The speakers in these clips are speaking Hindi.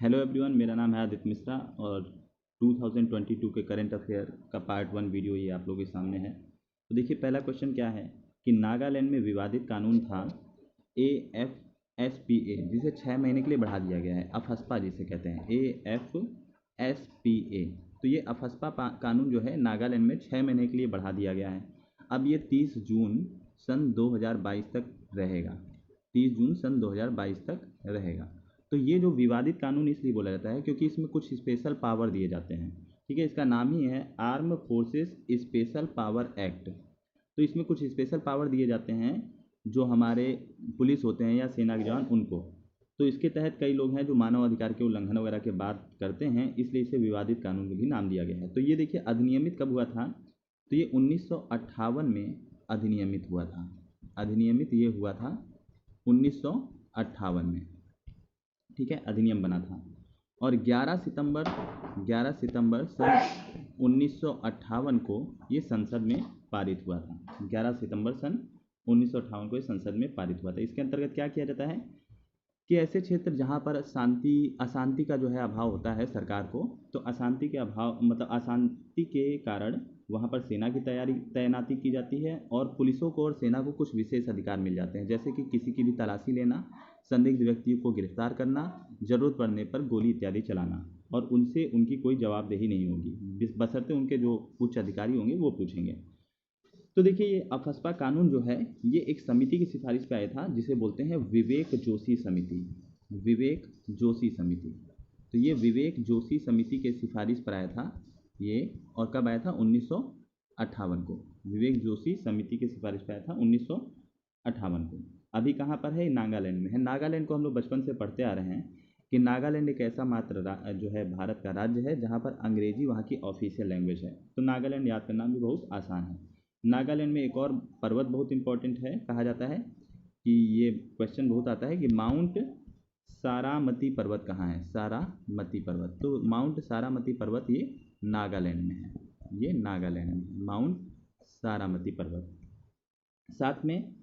हेलो एवरीवन, मेरा नाम है आदित्य मिश्रा और 2022 के करंट अफेयर का पार्ट 1 वीडियो ये आप लोगों के सामने है। तो देखिए, पहला क्वेश्चन क्या है कि नागालैंड में विवादित कानून था AFSPA, जिसे 6 महीने के लिए बढ़ा दिया गया है। अफस्पा जिसे कहते हैं AFSPA। तो ये अफस्पा कानून जो है नागालैंड में 6 महीने के लिए बढ़ा दिया गया है। अब ये 30 जून सन 2022 तक रहेगा। 30 जून सन 2022 तक रहेगा। तो ये जो विवादित कानून इसलिए बोला जाता है क्योंकि इसमें कुछ स्पेशल पावर दिए जाते हैं। ठीक है, इसका नाम ही है arm forces special power act. तो इसमें कुछ स्पेशल पावर दिए जाते हैं जो हमारे पुलिस होते हैं या सेना के जवान उनको। तो इसके तहत कई लोग हैं जो मानव अधिकार के उल्लंघन वगैरह के बात करते हैं, इसलिए इसे विवादित कानून भी नाम दिया गया है। तो ये देखिए, अधिनियमित कब हुआ था? तो ये 1958 में अधिनियमित हुआ था। अधिनियमित ये हुआ था 1958 में। ठीक है, अधिनियम बना था। और 11 सितंबर सन 1958 को ये संसद में पारित हुआ था। 11 सितंबर सन 1958 को ये संसद में पारित हुआ था। इसके अंतर्गत क्या किया जाता है कि ऐसे क्षेत्र जहाँ पर अशांति का जो है अभाव होता है सरकार को, तो अशांति के अभाव मतलब अशांति के कारण वहाँ पर सेना की तैनाती की जाती है और पुलिसों को और सेना को कुछ विशेष अधिकार मिल जाते हैं, जैसे कि किसी की भी तलाशी लेना, संदिग्ध व्यक्तियों को गिरफ्तार करना, जरूरत पड़ने पर गोली इत्यादि चलाना, और उनसे उनकी कोई जवाबदेही नहीं होगी, बशर्ते उनके जो उच्च अधिकारी होंगे वो पूछेंगे। तो देखिए, ये अफस्पा कानून जो है ये एक समिति की सिफारिश पे आया था जिसे बोलते हैं विवेक जोशी समिति। विवेक जोशी समिति। तो ये विवेक जोशी समिति के सिफारिश पर आया था ये। और कब आया था? 1958 को। विवेक जोशी समिति की सिफारिश पर आया था 1958 को। अभी कहाँ पर है? नागालैंड में है। नागालैंड को हम लोग बचपन से पढ़ते आ रहे हैं कि नागालैंड एक ऐसा मात्र जो है भारत का राज्य है जहाँ पर अंग्रेजी वहाँ की ऑफिशियल लैंग्वेज है। तो नागालैंड याद करना भी बहुत आसान है। नागालैंड में एक और पर्वत बहुत इंपॉर्टेंट है। कहा जाता है कि ये क्वेश्चन बहुत आता है कि माउंट सारामती पर्वत कहाँ है? सारामती पर्वत। तो माउंट सारामती पर्वत ये नागालैंड में है। ये नागालैंड में माउंट सारामती पर्वत। साथ में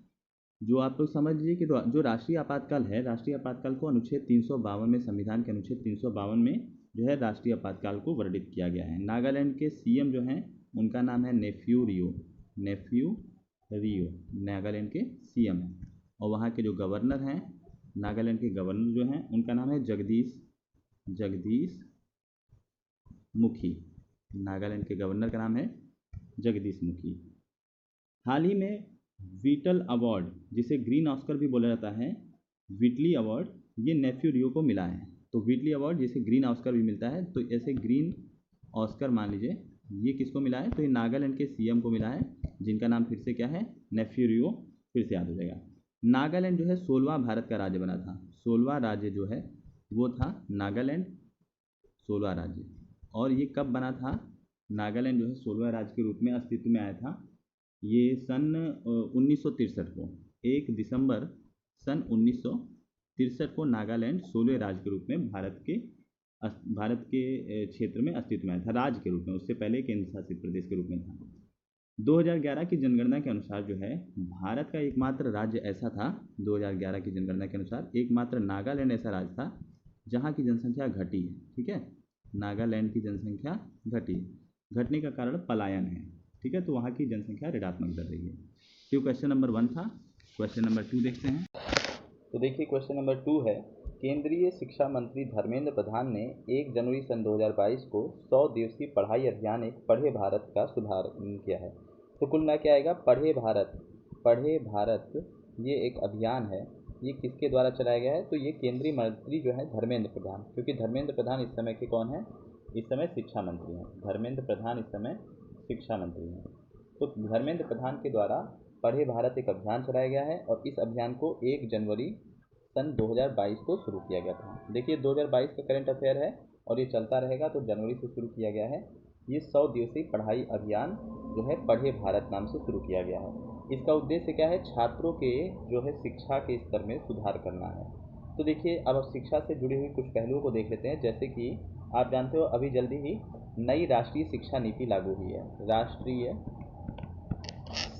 जो आप लोग समझ लीजिए कि जो राष्ट्रीय आपातकाल है, राष्ट्रीय आपातकाल को अनुच्छेद 352 में, संविधान के अनुच्छेद 352 में जो है राष्ट्रीय आपातकाल को वर्णित किया गया है। नागालैंड के सीएम जो हैं उनका नाम है नेफ्यू रियो। नेफ्यू रियो नागालैंड के सीएम हैं। और वहाँ के जो गवर्नर हैं, नागालैंड के गवर्नर जो हैं उनका नाम है जगदीश मुखी। नागालैंड के गवर्नर का नाम है जगदीश मुखी। हाल ही में वीटल अवार्ड, जिसे ग्रीन ऑस्कर भी बोला जाता है, विटली अवार्ड, ये नेफ्यू रियो को मिला है। तो विटली अवार्ड जिसे ग्रीन ऑस्कर भी मिलता है, तो ऐसे ग्रीन ऑस्कर मान लीजिए ये किसको मिला है? तो ये नागालैंड के सीएम को मिला है, जिनका नाम फिर से क्या है? नेफ्यू रियो। फिर से याद हो जाएगा। नागालैंड जो है 16वां भारत का राज्य बना था। 16वां राज्य जो है वो था नागालैंड, 16वां राज्य। और ये कब बना था? नागालैंड जो है 16वां राज्य के रूप में अस्तित्व में आया था ये सन 1963 को। 1 दिसंबर सन 1963 को नागालैंड 16वें राज्य के रूप में भारत के क्षेत्र में अस्तित्व में आया था, राज्य के रूप में। उससे पहले केंद्र शासित प्रदेश के रूप में था। 2011 की जनगणना के अनुसार जो है भारत का एकमात्र राज्य ऐसा था, 2011 की जनगणना के अनुसार एकमात्र नागालैंड ऐसा राज्य था जहाँ की जनसंख्या घटी है। ठीक है, नागालैंड की जनसंख्या घटी है। घटने का कारण पलायन है। ठीक है, तो वहाँ की जनसंख्या ऋणात्मक दर रही है। तो क्वेश्चन नंबर 1 था। क्वेश्चन नंबर 2 देखते हैं। तो देखिए, क्वेश्चन नंबर 2 है, केंद्रीय शिक्षा मंत्री धर्मेंद्र प्रधान ने 1 जनवरी सन 2022 को 100 दिवसीय पढ़ाई अभियान एक पढ़े भारत का शुभारंभ किया है। तो कुल मिला क्या आएगा? पढ़े भारत ये एक अभियान है। ये किसके द्वारा चलाया गया है? तो ये केंद्रीय मंत्री जो है धर्मेंद्र प्रधान, क्योंकि धर्मेंद्र प्रधान इस समय के कौन है? इस समय शिक्षा मंत्री हैं। धर्मेंद्र प्रधान इस समय शिक्षा मंत्री हैं। तो धर्मेंद्र प्रधान के द्वारा पढ़े भारत एक अभियान चलाया गया है और इस अभियान को 1 जनवरी सन 2022 को शुरू किया गया था। देखिए, 2022 का करंट अफेयर है और ये चलता रहेगा, तो जनवरी से शुरू किया गया है। ये 100 दिवसीय पढ़ाई अभियान जो है पढ़े भारत नाम से शुरू किया गया है। इसका उद्देश्य क्या है? छात्रों के जो है शिक्षा के स्तर में सुधार करना है। तो देखिए, अब शिक्षा से जुड़ी हुई कुछ पहलुओं को देख लेते हैं। जैसे कि आप जानते हो अभी जल्दी ही नई राष्ट्रीय शिक्षा नीति लागू हुई है। राष्ट्रीय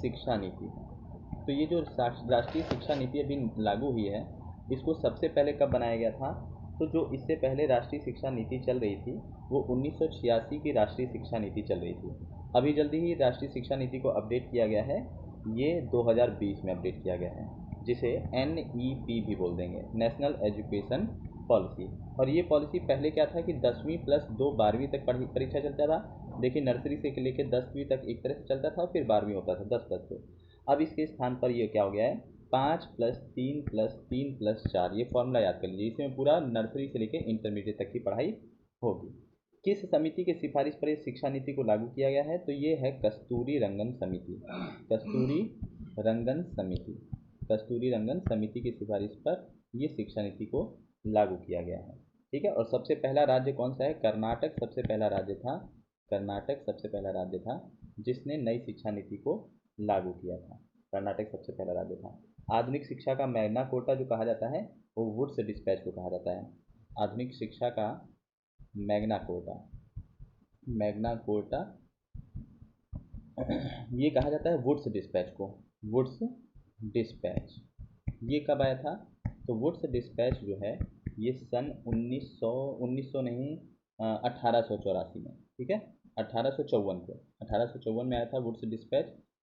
शिक्षा नीति। तो ये जो राष्ट्रीय शिक्षा नीति अभी लागू हुई है, इसको सबसे पहले कब बनाया गया था? तो जो इससे पहले राष्ट्रीय शिक्षा नीति चल रही थी वो 1986 की राष्ट्रीय शिक्षा नीति चल रही थी। अभी जल्दी ही राष्ट्रीय शिक्षा नीति को अपडेट किया गया है, ये 2020 में अपडेट किया गया है, जिसे NEP भी बोल देंगे, नेशनल एजुकेशन पॉलिसी। और ये पॉलिसी पहले क्या था कि 10वीं प्लस 2 12वीं तक परीक्षा चलता था। देखिए नर्सरी से लेकर 10वीं तक एक तरह से चलता था, फिर 12वीं होता था 10 प्लस 2। अब इसके स्थान पर ये क्या हो गया है, 5 प्लस 3 प्लस 3 प्लस 4। ये फॉर्मूला याद कर लीजिए, इसमें पूरा नर्सरी से लेकर इंटरमीडिएट तक की पढ़ाई होगी। किस समिति की सिफारिश पर इस शिक्षा नीति को लागू किया गया है, तो ये है कस्तूरी रंगन समिति। कस्तूरी रंगन समिति, कस्तूरी रंगन समिति की सिफारिश पर ये शिक्षा नीति को लागू किया गया है। ठीक है। और सबसे पहला राज्य कौन सा है, कर्नाटक सबसे पहला राज्य था। कर्नाटक सबसे पहला राज्य था जिसने नई शिक्षा नीति को लागू किया था। कर्नाटक सबसे पहला राज्य था। आधुनिक शिक्षा का मैग्ना कोटा जो कहा जाता है वो वुड्स डिस्पैच को कहा जाता है। आधुनिक शिक्षा का मैग्ना कोटा, मैग्ना कोटा ये कहा जाता है वुड्स डिस्पैच को, वुड्स डिस्पैच। ये कब आया था, तो वुड्स डिस्पैच जो है ये सन 1900 नहीं 1884 में। ठीक है, 1854 में आया था वुड्स डिस्पैच।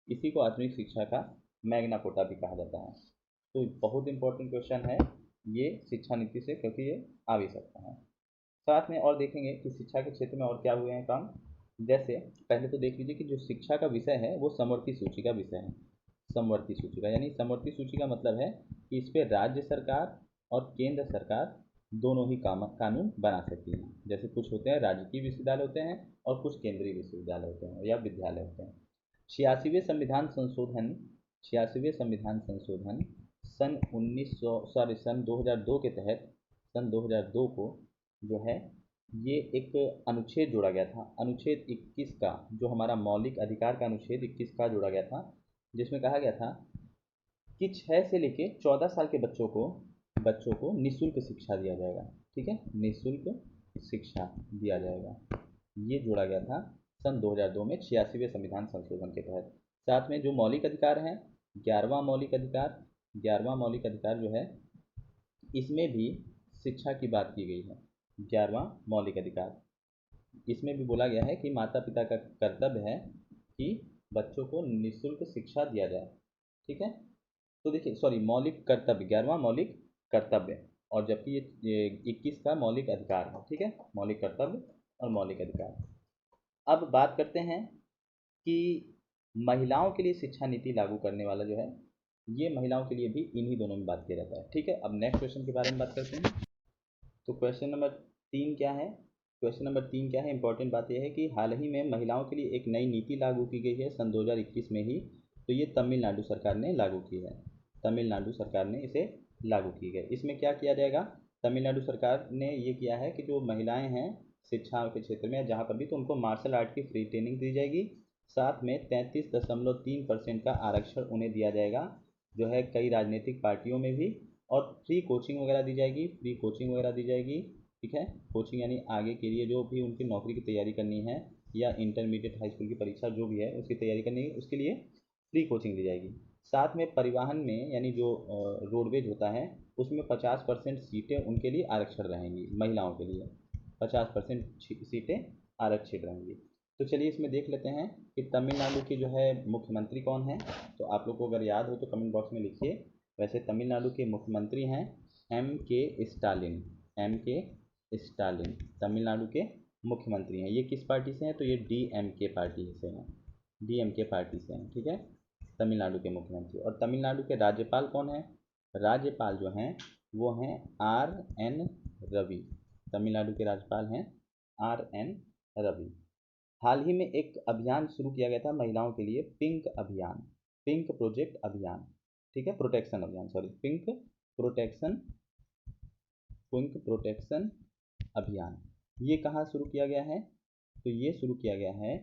इसी को आधुनिक शिक्षा का मैग्ना कोटा भी कहा जाता है। तो बहुत इंपॉर्टेंट क्वेश्चन है ये शिक्षा नीति से, क्योंकि ये आ भी सकता है। साथ में और देखेंगे कि शिक्षा के क्षेत्र में और क्या हुए हैं काम। जैसे पहले तो देख लीजिए कि जो शिक्षा का विषय है वो समवर्ती सूची का विषय है। समवर्ती सूची का यानी समवर्ती सूची का मतलब है कि इस पर राज्य सरकार और केंद्र सरकार दोनों ही कानून बना सकती हैं। जैसे कुछ होते हैं राजकीय विश्वविद्यालय होते हैं और कुछ केंद्रीय विश्वविद्यालय होते हैं या विद्यालय होते हैं। 86वें संविधान संशोधन, 86वें संविधान संशोधन सन 2002 के तहत, सन 2002 को जो है ये एक अनुच्छेद जोड़ा गया था। अनुच्छेद 21 का, जो हमारा मौलिक अधिकार का अनुच्छेद 21 का जोड़ा गया था, जिसमें कहा गया था कि 6 से लेके 14 साल के बच्चों को निःशुल्क शिक्षा दिया जाएगा। ठीक है, निःशुल्क शिक्षा दिया जाएगा। ये जोड़ा गया था सन 2002 में 86वें संविधान संशोधन के तहत। साथ में जो मौलिक अधिकार हैं, 11वां मौलिक अधिकार, 11वां मौलिक अधिकार जो है इसमें भी शिक्षा की बात की गई है। 11वां मौलिक अधिकार, इसमें भी बोला गया है कि माता पिता का कर्तव्य है कि बच्चों को निःशुल्क शिक्षा दिया जाए। ठीक है, तो देखिए सॉरी मौलिक कर्तव्य, 11वां मौलिक कर्तव्य, और जबकि ये 21 का मौलिक अधिकार है। ठीक है, मौलिक कर्तव्य और मौलिक अधिकार। अब बात करते हैं कि महिलाओं के लिए शिक्षा नीति लागू करने वाला जो है ये महिलाओं के लिए भी इन्हीं दोनों में बात किया जाता है। ठीक है, अब नेक्स्ट क्वेश्चन के बारे में बात करते हैं। तो क्वेश्चन नंबर 3 क्या है, क्वेश्चन नंबर 3 क्या है, इंपॉर्टेंट बात यह है कि हाल ही में महिलाओं के लिए एक नई नीति लागू की गई है सन 2021 में ही। तो ये तमिलनाडु सरकार ने लागू की है, तमिलनाडु सरकार ने इसे लागू की है। इसमें क्या किया जाएगा, तमिलनाडु सरकार ने ये किया है कि जो महिलाएं हैं शिक्षा के क्षेत्र में जहाँ पर भी, तो उनको मार्शल आर्ट की फ्री ट्रेनिंग दी जाएगी। साथ में 33.3% का आरक्षण उन्हें दिया जाएगा जो है कई राजनीतिक पार्टियों में भी, और फ्री कोचिंग वगैरह दी जाएगी, फ्री कोचिंग वगैरह दी जाएगी। ठीक है, कोचिंग यानी आगे के लिए जो भी उनकी नौकरी की तैयारी करनी है या इंटरमीडिएट हाई स्कूल की परीक्षा जो भी है उसकी तैयारी करनी है, उसके लिए फ्री कोचिंग दी जाएगी। साथ में परिवहन में यानी जो रोडवेज होता है उसमें 50% सीटें उनके लिए आरक्षण रहेंगी, महिलाओं के लिए 50% सीटें आरक्षित रहेंगी। तो चलिए इसमें देख लेते हैं कि तमिलनाडु की जो है मुख्यमंत्री कौन है। तो आप लोग को अगर याद हो तो कमेंट बॉक्स में लिखिए। वैसे तमिलनाडु के मुख्यमंत्री हैं M.K. Stalin, M.K. Stalin Tamil Nadu के मुख्यमंत्री हैं। ये किस पार्टी से हैं, तो ये DMK पार्टी से हैं, DMK पार्टी से हैं। ठीक है, तमिलनाडु के मुख्यमंत्री। और तमिलनाडु के राज्यपाल कौन है, राज्यपाल जो हैं वो हैं R.N. रवि। तमिलनाडु के राज्यपाल हैं R.N. रवि। हाल ही में एक अभियान शुरू किया गया था महिलाओं के लिए, पिंक अभियान, पिंक प्रोजेक्ट अभियान। ठीक है, प्रोटेक्शन अभियान, sorry pink protection, pink protection अभियान। ये कहाँ शुरू किया गया है, तो ये शुरू किया गया है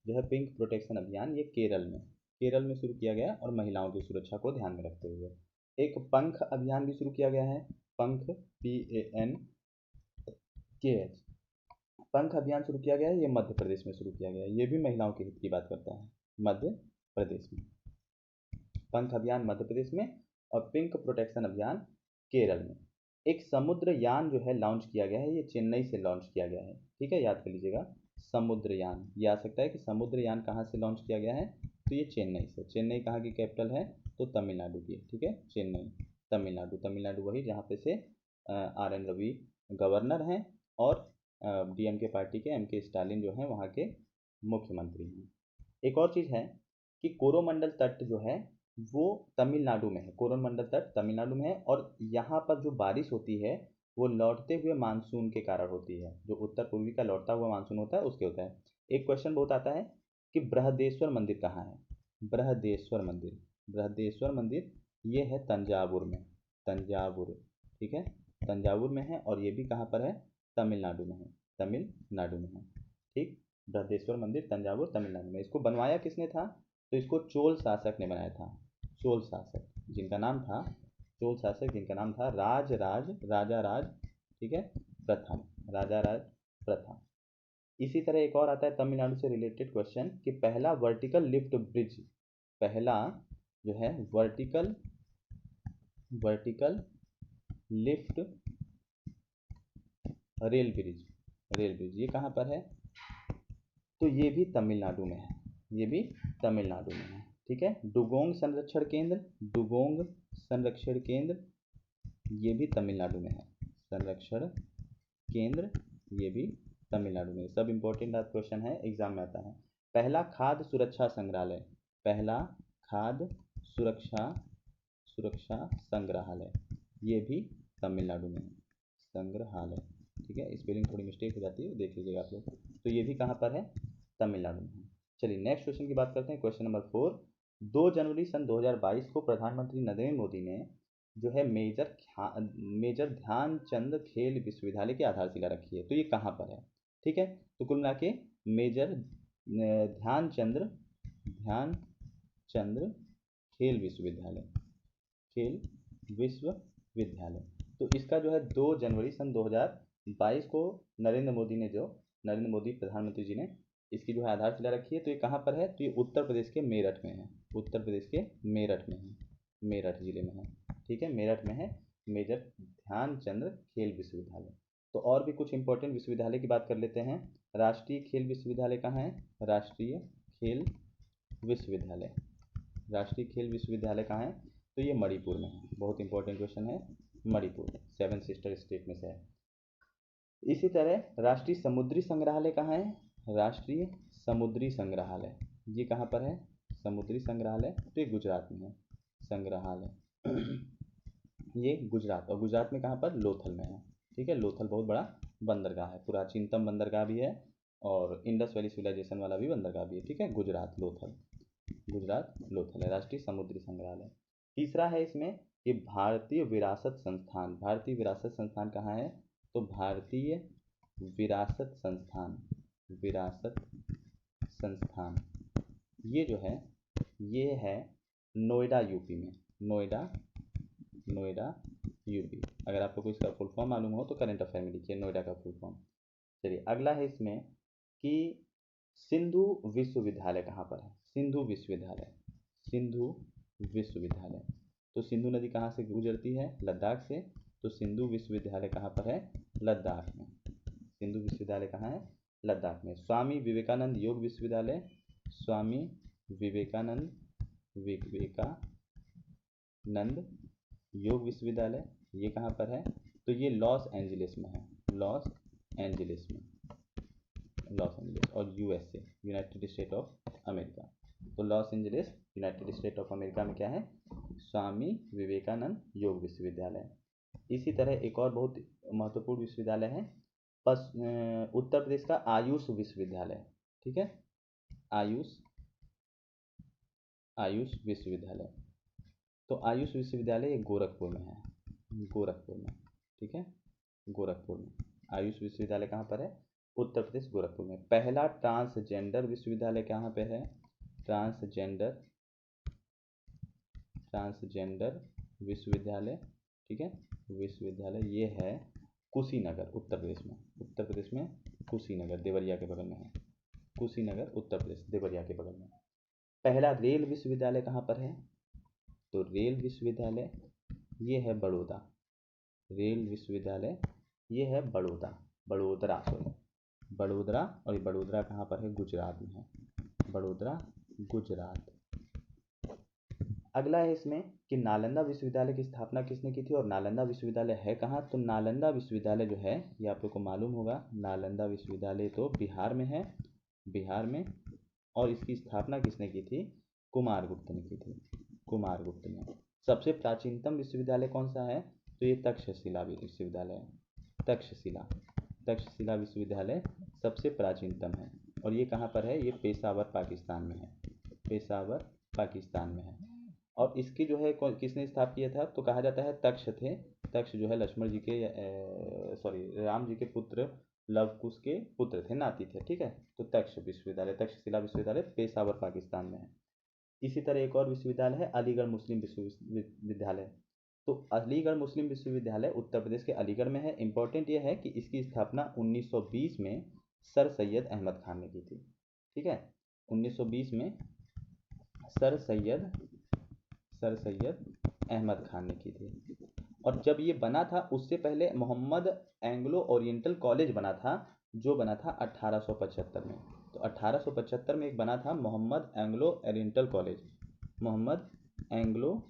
जो है पिंक प्रोटेक्शन अभियान, ये केरल में शुरू किया गया और महिलाओं की सुरक्षा को ध्यान में रखते हुए। एक पंख अभियान भी शुरू किया गया है, पंख PANKH, पंख अभियान शुरू किया गया है, ये मध्य प्रदेश में शुरू किया गया है। ये भी महिलाओं के हित की बात करता है, मध्य प्रदेश में। पंख अभियान मध्य प्रदेश में और पिंक प्रोटेक्शन अभियान केरल में। एक समुद्रयान जो है लॉन्च किया गया है, ये चेन्नई से लॉन्च किया गया है। ठीक है, याद कर लीजिएगा, समुद्रयान। ये आ सकता है कि समुद्रयान कहाँ से लॉन्च किया गया है, तो ये चेन्नई से। चेन्नई कहाँ की कैपिटल है, तो तमिलनाडु की। ठीक है, चेन्नई तमिलनाडु। तमिलनाडु वही जहाँ पे से आर एन रवि गवर्नर हैं और डीएमके पार्टी के एम के स्टालिन जो हैं वहाँ के मुख्यमंत्री हैं। एक और चीज़ है कि कोरोमंडल तट जो है वो तमिलनाडु में है। कोरोमंडल तट तमिलनाडु में है और यहाँ पर जो बारिश होती है वो लौटते हुए मानसून के कारण होती है। जो उत्तर पूर्वी का लौटता हुआ मानसून होता है उसके होता है। एक क्वेश्चन बहुत आता है कि बृहदेश्वर मंदिर कहाँ है। बृहदेश्वर मंदिर, बृहदेश्वर मंदिर ये है तंजावुर में। तंजावुर, ठीक है, तंजावुर में है और ये भी कहाँ पर है, तमिलनाडु में है। तमिलनाडु में है, ठीक। बृहदेश्वर मंदिर तंजावुर तमिलनाडु में। इसको बनवाया किसने था, तो इसको चोल शासक ने बनाया था। चोल शासक जिनका नाम था, चोल शासक जिनका नाम था राजा राज, ठीक है, प्रथम, राजा राज प्रथम। इसी तरह एक और आता है तमिलनाडु से रिलेटेड क्वेश्चन कि पहला वर्टिकल लिफ्ट ब्रिज, पहला जो है vertical lift rail bridge, rail bridge ये कहाँ पर है, तो ये भी तमिलनाडु में है। ये भी तमिलनाडु में है, ठीक है। डुगोंग संरक्षण केंद्र, डुगोंग संरक्षण केंद्र ये भी तमिलनाडु में है। संरक्षण केंद्र ये भी तमिलनाडु में। सब इंपॉर्टेंट क्वेश्चन है, एग्जाम में आता है। पहला खाद्य सुरक्षा संग्रहालय, पहला खाद्य सुरक्षा संग्रहालय ये भी तमिलनाडु में है। संग्रहालय, ठीक है, स्पेलिंग थोड़ी मिस्टेक हो जाती है, देख लीजिएगा आप लोग। तो ये भी कहाँ पर है, तमिलनाडु में है। चलिए नेक्स्ट क्वेश्चन की बात करते हैं। क्वेश्चन नंबर 4, 2 जनवरी सन 2022 को प्रधानमंत्री नरेंद्र मोदी ने जो है मेजर ध्यानचंद खेल विश्वविद्यालय की आधारशिला रखी है। तो ये कहाँ पर है, ठीक है। तो कुल मिला के मेजर ध्यानचंद खेल विश्वविद्यालय। तो इसका जो है 2 जनवरी सन 2022 को नरेंद्र मोदी प्रधानमंत्री जी ने इसकी जो है आधारशिला रखी है। तो ये कहाँ पर है, तो ये उत्तर प्रदेश के मेरठ में है। उत्तर प्रदेश के मेरठ में है, मेरठ जिले में है, ठीक है, मेरठ में है मेजर ध्यानचंद खेल विश्वविद्यालय। तो और भी कुछ इंपॉर्टेंट विश्वविद्यालय की बात कर लेते हैं। राष्ट्रीय खेल विश्वविद्यालय कहाँ है, राष्ट्रीय खेल विश्वविद्यालय, राष्ट्रीय खेल विश्वविद्यालय कहाँ है, तो ये मणिपुर में है। बहुत इंपॉर्टेंट क्वेश्चन है, मणिपुर 7 सिस्टर स्टेट में से है। इसी तरह राष्ट्रीय समुद्री संग्रहालय कहाँ है, राष्ट्रीय समुद्री संग्रहालय ये कहाँ पर है, समुद्री संग्रहालय, तो ये गुजरात में है। संग्रहालय ये गुजरात, और गुजरात में कहाँ पर, लोथल में है, ठीक है। लोथल बहुत बड़ा बंदरगाह है, प्राचीनतम बंदरगाह भी है और इंडस वैली सिविलाइजेशन वाला भी बंदरगाह भी है, ठीक है। गुजरात लोथल है राष्ट्रीय समुद्री संग्रहालय। तीसरा है इसमें कि भारतीय विरासत संस्थान। भारतीय विरासत संस्थान कहाँ है, तो भारतीय विरासत संस्थान ये जो है ये है नोएडा यूपी में। नोएडा यूपी। अगर आपको कोई इसका फुल फॉर्म मालूम हो तो करंट अफेयर में लिखिए नोएडा का फुल फॉर्म। चलिए अगला है इसमें कि सिंधु विश्वविद्यालय कहाँ पर है, सिंधु विश्वविद्यालय। तो सिंधु नदी कहाँ से गुजरती है, लद्दाख से। तो सिंधु विश्वविद्यालय कहाँ पर है, लद्दाख में। सिंधु विश्वविद्यालय कहाँ है, लद्दाख में। स्वामी विवेकानंद योग विश्वविद्यालय, स्वामी विवेकानंद योग विश्वविद्यालय ये कहाँ पर है, तो ये लॉस एंजलिस में है। लॉस एंजलिस और USA, United State of America. तो Los Angeles United State of America में क्या है, स्वामी विवेकानंद योग विश्वविद्यालय। इसी तरह एक और बहुत महत्वपूर्ण विश्वविद्यालय है उत्तर प्रदेश का आयुष विश्वविद्यालय, ठीक है, आयुष विश्वविद्यालय। तो आयुष विश्वविद्यालय गोरखपुर में है, ठीक है, गोरखपुर में। आयुष विश्वविद्यालय कहाँ पर है, उत्तर प्रदेश गोरखपुर में। पहला ट्रांसजेंडर विश्वविद्यालय कहाँ पे है, ट्रांसजेंडर विश्वविद्यालय, ठीक है, विश्वविद्यालय ये है कुशीनगर उत्तर प्रदेश में कुशीनगर देवरिया के बगल में है। कुशीनगर उत्तर प्रदेश देवरिया के बगल में। पहला रेल विश्वविद्यालय कहाँ पर है, तो रेल विश्वविद्यालय ये है बड़ौदा, रेल विश्वविद्यालय ये है बड़ोदरा सॉरी बड़ोदरा, और ये बड़ोदरा कहाँ पर है? गुजरात में है, बड़ोदरा गुजरात। अगला है इसमें कि नालंदा विश्वविद्यालय की स्थापना किसने की थी, और नालंदा विश्वविद्यालय है कहाँ? तो नालंदा विश्वविद्यालय जो है ये आप लोग को मालूम होगा, नालंदा विश्वविद्यालय तो बिहार में है, बिहार में। और इसकी स्थापना किसने की थी? कुमारगुप्त ने की थी, कुमारगुप्त ने। सबसे प्राचीनतम विश्वविद्यालय कौन सा है? तो ये तक्षशिला विश्वविद्यालय है, तक्षशिला विश्वविद्यालय सबसे प्राचीनतम है। और ये कहाँ पर है? ये पेशावर पाकिस्तान में है, पेशावर पाकिस्तान में है। और इसकी जो है किसने स्थापित किया था? तो कहा जाता है तक्ष थे, तक्ष जो है लक्ष्मण जी के राम जी के पुत्र लव कुश के पुत्र थे, नाती थे, ठीक है। तो तक्ष विश्वविद्यालय, तक्षशिला विश्वविद्यालय पेशावर पाकिस्तान में है। इसी तरह एक और विश्वविद्यालय है अलीगढ़ मुस्लिम विश्वविद्यालय। तो अलीगढ़ मुस्लिम विश्वविद्यालय उत्तर प्रदेश के अलीगढ़ में है। इंपॉर्टेंट ये है कि इसकी स्थापना 1920 में सर सैयद अहमद खान ने की थी, ठीक है। 1920 में सर सैयद अहमद खान ने की थी। और जब ये बना था उससे पहले मोहम्मद एंग्लो ओरिएंटल कॉलेज बना था, जो बना था 1875 में। तो 1875 में एक बना था Mohammed Anglo Oriental college, Mohammed Anglo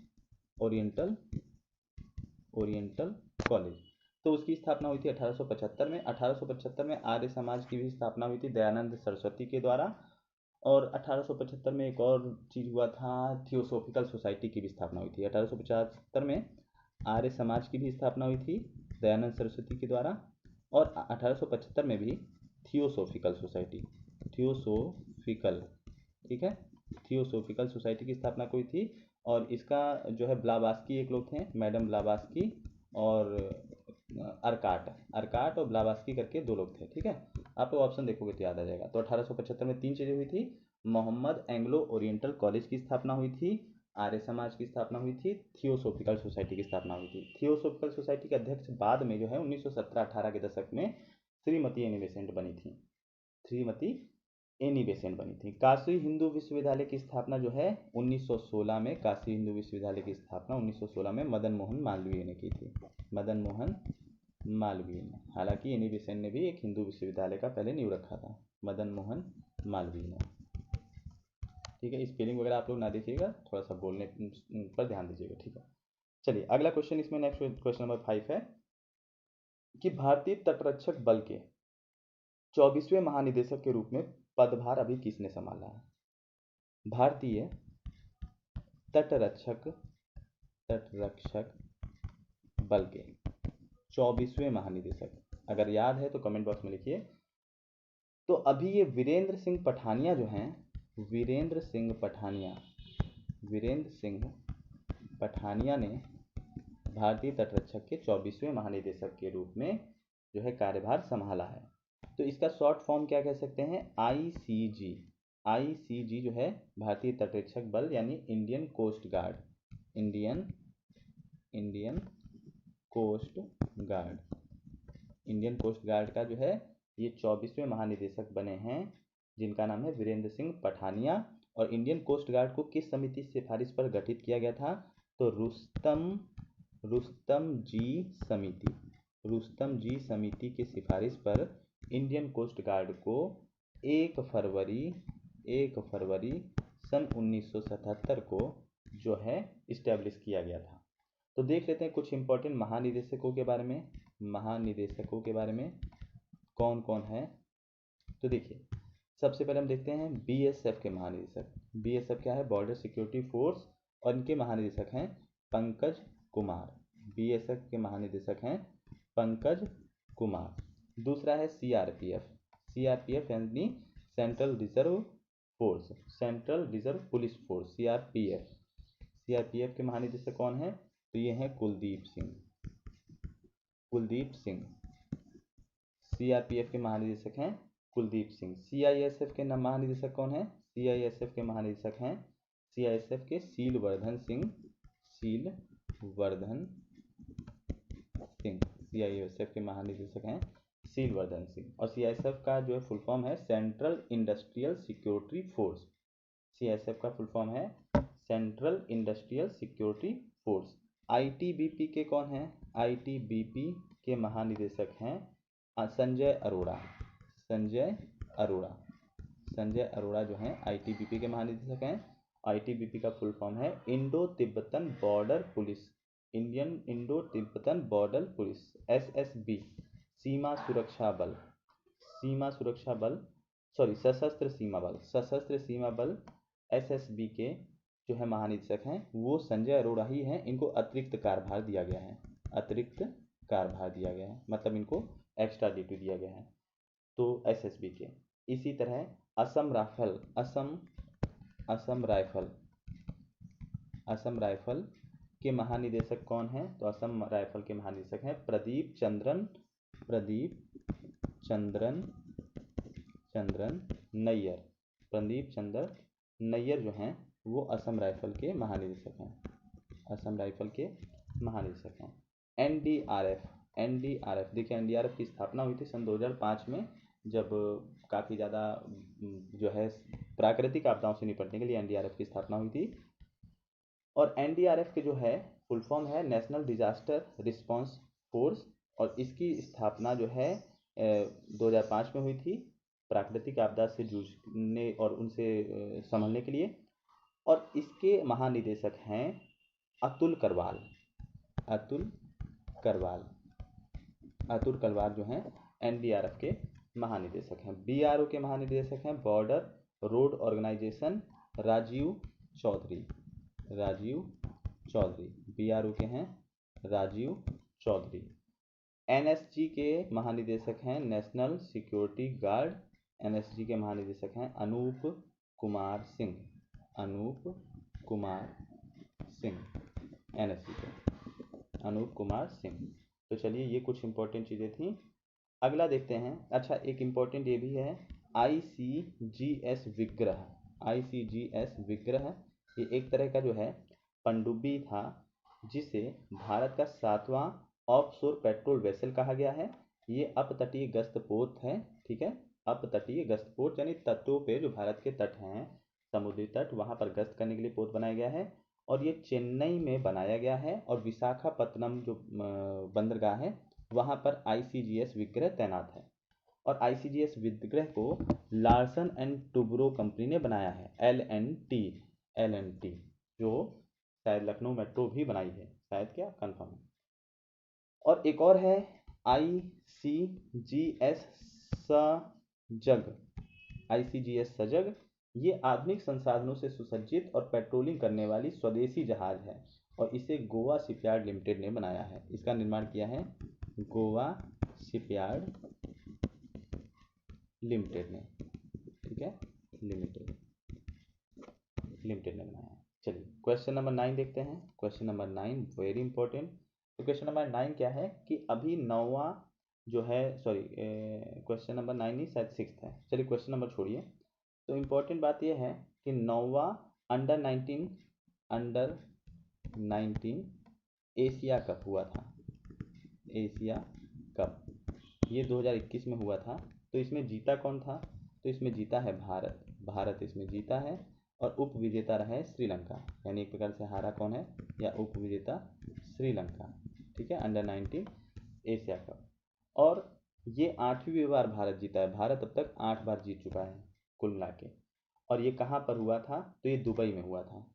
Oriental college. तो उसकी स्थापना हुई थी 1875 में। 1875 में आर्य समाज की भी स्थापना हुई थी दयानंद सरस्वती के द्वारा। और 1875 में एक और चीज़ हुआ था, थियोसॉफिकल सोसाइटी की भी स्थापना हुई थी। 1875 में आर्य समाज की भी स्थापना हुई थी दयानंद सरस्वती के द्वारा। और 1875 में भी थियोसॉफिकल सोसाइटी, थियोसॉफिकल, ठीक है, थियोसॉफिकल सोसाइटी की स्थापना हुई थी। और इसका जो है ब्लावास्की एक लोग थे, मैडम ब्लावास्की और अर्काट और ब्लावास्की करके दो लोग थे, ठीक है। आप लोग ऑप्शन देखोगे तो याद आ जाएगा। तो 1875 में तीन चीज़ें हुई थी, मोहम्मद एंग्लो ओरिएंटल कॉलेज की स्थापना हुई थी, आर्य समाज की स्थापना हुई थी, थियोसॉफिकल सोसाइटी की स्थापना हुई थी। थियोसॉफिकल सोसाइटी के अध्यक्ष बाद में जो है 1917-18 के दशक में श्रीमती एनी बेसेंट बनी थी, श्रीमती एनी बेसेंट बनी थी। काशी हिंदू विश्वविद्यालय की स्थापना जो है 1916 में, काशी हिंदू विश्वविद्यालय की स्थापना 1916 में मदन मोहन मालवीय ने की थी, मदन मोहन मालवीय ने। हालांकि एनी बेसेंट ने भी एक हिंदू विश्वविद्यालय का पहले नींव रखा था, मदन मोहन मालवीय ने, ठीक है। स्पेलिंग वगैरह आप लोग ना देखिएगा, थोड़ा सा बोलने पर ध्यान दीजिएगा, ठीक है। चलिए अगला क्वेश्चन, इसमें नेक्स्ट क्वेश्चन नंबर 5 है कि भारतीय तटरक्षक बल के 24वें महानिदेशक के रूप में पदभार अभी किसने संभाला है? भारतीय तटरक्षक बल के 24वें महानिदेशक, अगर याद है तो कमेंट बॉक्स में लिखिए। तो अभी ये वीरेंद्र सिंह पठानिया जो हैं, वीरेंद्र सिंह पठानिया ने भारतीय तटरक्षक के 24वें महानिदेशक के रूप में जो है कार्यभार संभाला है। तो इसका शॉर्ट फॉर्म क्या कह सकते हैं? आईसीजी जो है भारतीय तटरक्षक बल यानी Indian coast guard, Indian coast guard का जो है ये 24वें महानिदेशक बने हैं, जिनका नाम है वीरेंद्र सिंह पठानिया। और इंडियन कोस्ट गार्ड को किस समिति की सिफारिश पर गठित किया गया था? तो रुस्तम जी समिति की सिफारिश पर इंडियन कोस्ट गार्ड को 1 फरवरी सन 1977 को जो है इस्टेब्लिश किया गया था। तो देख लेते हैं कुछ इंपॉर्टेंट महानिदेशकों के बारे में, कौन कौन है। तो देखिए सबसे पहले हम देखते हैं बीएसएफ के महानिदेशक। बीएसएफ क्या है? बॉर्डर सिक्योरिटी फोर्स, और इनके महानिदेशक हैं पंकज कुमार। बीएसएफ के महानिदेशक हैं पंकज कुमार। दूसरा है सीआरपीएफ यानी central reserve police force, CRPF के महानिदेशक कौन है? तो ये हैं कुलदीप सिंह। सीआरपीएफ के महानिदेशक हैं कुलदीप सिंह। सीआईएसएफ के महानिदेशक कौन है? सीआईएसएफ के महानिदेशक हैं सीआईएसएफ के सीलवर्धन सिंह। सीआईएसएफ के महानिदेशक हैं सीलवर्धन सिंह। और सीआईएसएफ का जो है फुल फॉर्म है central industrial security force. CISF का फुल फॉर्म है central industrial security force. ITBP के कौन है? आईटीबीपी के महानिदेशक हैं संजय अरोड़ा। संजय अरोड़ा, संजय अरोड़ा जो हैं आईटीबीपी के महानिदेशक हैं। आईटीबीपी का फुल फॉर्म है Indo Tibetan border police, Indian Indo Tibetan border police, SSB, सीमा सुरक्षा बल, सीमा सुरक्षा बल, सॉरी सशस्त्र सीमा बल, सशस्त्र सीमा बल एसएसबी के जो है महानिदेशक हैं वो संजय अरोड़ा ही हैं। इनको अतिरिक्त कार्यभार दिया गया है, अतिरिक्त कार्यभार दिया गया है, मतलब इनको एक्स्ट्रा ड्यूटी दिया गया है तो एसएसबी के। इसी तरह असम राइफल, असम राइफल के महानिदेशक कौन हैं? तो असम राइफल के महानिदेशक हैं प्रदीप चंद्रन नैयर। प्रदीप चंद्र नैयर जो हैं वो असम राइफल के महानिदेशक हैं, असम राइफल के महानिदेशक हैं। एनडीआरएफ देखिए, एनडीआरएफ की स्थापना हुई थी सन 2005 में, जब काफ़ी ज़्यादा जो है प्राकृतिक आपदाओं से निपटने के लिए एनडीआरएफ की स्थापना हुई थी। और एनडीआरएफ के जो है फुल फॉर्म है नेशनल डिजास्टर रिस्पांस फोर्स, और इसकी स्थापना जो है 2005 में हुई थी प्राकृतिक आपदा से जूझने और उनसे संभलने के लिए। और इसके महानिदेशक हैं अतुल करवाल। अतुल करवाल जो हैं एनडीआरएफ के महानिदेशक हैं। बीआरओ के महानिदेशक हैं border road organisation Rajiv Chaudhary. BRO के हैं राजीव चौधरी। एनएसजी के महानिदेशक हैं नेशनल सिक्योरिटी गार्ड। एनएसजी के महानिदेशक हैं अनूप कुमार सिंह। एनएसजी के अनूप कुमार सिंह। तो चलिए ये कुछ इंपॉर्टेंट चीज़ें थी। अगला देखते हैं। अच्छा, एक इम्पॉर्टेंट ये भी है आईसीजीएस विग्रह। आईसीजीएस विग्रह ये एक तरह का जो है पनडुब्बी था जिसे भारत का 7वां ऑफशोर पेट्रोल वेसल कहा गया है। ये अपतटीय गश्त पोत है, ठीक है, अपतटीय गश्त पोत यानी तटों पे जो भारत के तट हैं समुद्री तट वहाँ पर गश्त करने के लिए पोत बनाया गया है। और ये चेन्नई में बनाया गया है और विशाखापत्तनम जो बंदरगाह है वहाँ पर आईसीजीएस विग्रह तैनात है। और आईसीजीएस विग्रह को लार्सन एंड टुब्रो कंपनी ने बनाया है, एल एन टी, जो शायद लखनऊ मेट्रो भी बनाई है, शायद, क्या कंफर्म है। और एक और है आईसीजीएस सजग। आईसीजीएस सजग ये आधुनिक संसाधनों से सुसज्जित और पेट्रोलिंग करने वाली स्वदेशी जहाज है और इसे गोवा शिपयार्ड लिमिटेड ने बनाया है। इसका निर्माण किया है गोवा शिपयार्ड लिमिटेड ने, ठीक है, लिमिटेड ने बनाया है। चलिए क्वेश्चन नंबर 9 देखते हैं। Question number 9 very important. तो क्वेश्चन नंबर 9 क्या है कि अभी 9वां जो है, सॉरी क्वेश्चन नंबर 9 नहीं शायद 6 है, चलिए क्वेश्चन नंबर छोड़िए। तो इम्पोर्टेंट बात यह है कि 9वां अंडर 19 एशिया कप हुआ था। एशिया कप ये 2021 में हुआ था। तो इसमें जीता कौन था? तो इसमें जीता है भारत इसमें जीता है और उप विजेता रहा है श्रीलंका, यानी एक प्रकार से हारा कौन है या उप विजेता श्रीलंका, ठीक है, अंडर 19 एशिया कप। और ये 8वीं बार भारत जीता है। भारत अब तक 8 बार जीत चुका है कुल मिला के। और ये कहाँ पर हुआ था? तो ये दुबई में हुआ था,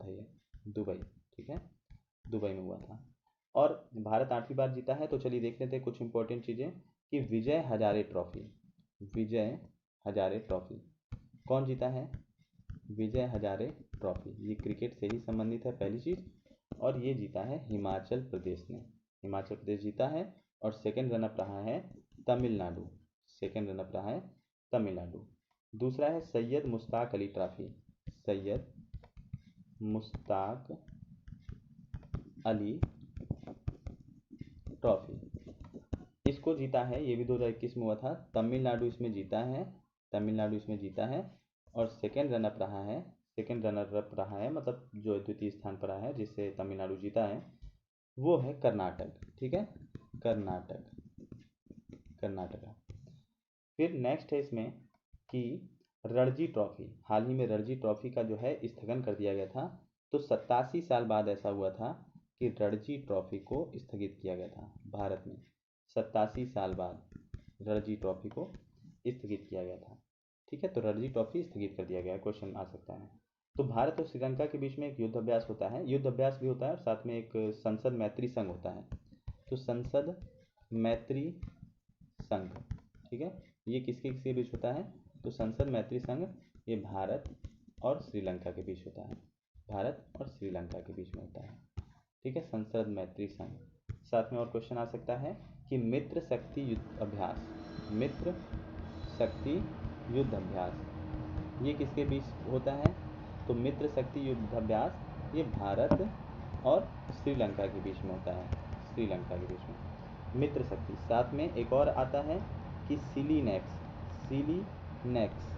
ये दुबई, ठीक है, दुबई में हुआ था। और भारत 8वीं बार जीता है। तो चलिए देख लेते हैं कुछ इंपॉर्टेंट चीज़ें कि विजय हजारे ट्रॉफी कौन जीता है? विजय हजारे ट्रॉफी ये क्रिकेट से ही संबंधित है, पहली चीज़। और ये जीता है हिमाचल प्रदेश ने, हिमाचल प्रदेश जीता है। और सेकंड रनअप रहा है तमिलनाडु, दूसरा है सैयद मुश्ताक अली ट्रॉफी, सैयद मुश्ताक अली ट्रॉफी इसको जीता है, ये भी 2021 में हुआ था। तमिलनाडु इसमें जीता है। और सेकंड रनअप रहा है, मतलब जो द्वितीय स्थान पर आया है जिससे तमिलनाडु जीता है वो है कर्नाटक, ठीक है, कर्नाटका। फिर नेक्स्ट है इसमें कि रणजी ट्रॉफी, हाल ही में रणजी ट्रॉफी का जो है स्थगन कर दिया गया था। तो 87 साल बाद ऐसा हुआ था कि रणजी ट्रॉफी को स्थगित किया गया था भारत में? 87 साल बाद रणजी ट्रॉफी को स्थगित किया गया था। ठीक है, तो रणजी ट्रॉफी स्थगित कर दिया गया, क्वेश्चन आ सकता है। तो भारत और श्रीलंका के बीच में एक युद्ध अभ्यास होता है, युद्ध अभ्यास भी होता है और साथ में एक संसद मैत्री संघ होता है। तो संसद मैत्री संघ, ठीक है, ये किसके किसके बीच होता है? तो संसद मैत्री संघ ये भारत और श्रीलंका के बीच होता है, भारत और श्रीलंका के बीच में होता है। ठीक है, संसद मैत्री संघ। साथ में और क्वेश्चन आ सकता है कि मित्र शक्ति युद्ध अभ्यास, मित्र शक्ति युद्ध अभ्यास ये किसके बीच होता है? तो मित्र शक्ति युद्ध अभ्यास ये भारत और श्रीलंका के बीच में होता है, श्रीलंका के बीच में मित्र शक्ति। साथ में एक और आता है कि सिलीनेक्स, सिलीनेक्स,